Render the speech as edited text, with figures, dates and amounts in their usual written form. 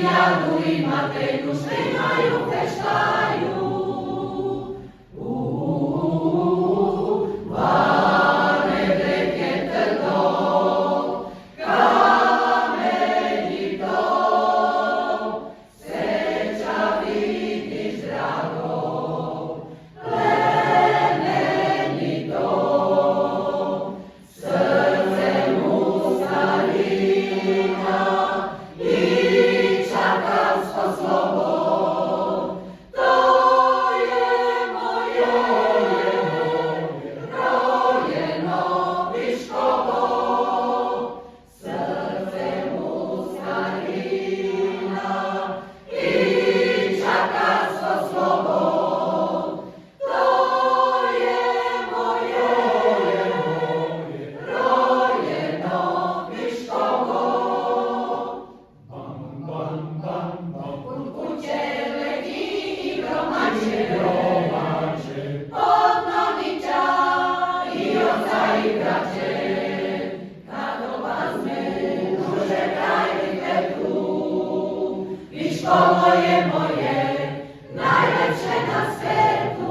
Jadu i Matejnu śpiewają, fesztają. Wane blekiete to, kameni to, sreća vidiš drago, plemeni to, srce mu starina i čakavsko slovo. To je moje rojeno Biškovo, srce mu starina i čakavsko slovo. To je moje rojeno Biškovo. Pun kuće leti i gromače, od Novića i oca i braće. Kad obazme duže krajite tu, Biškovo je moje, najlepše na svetu.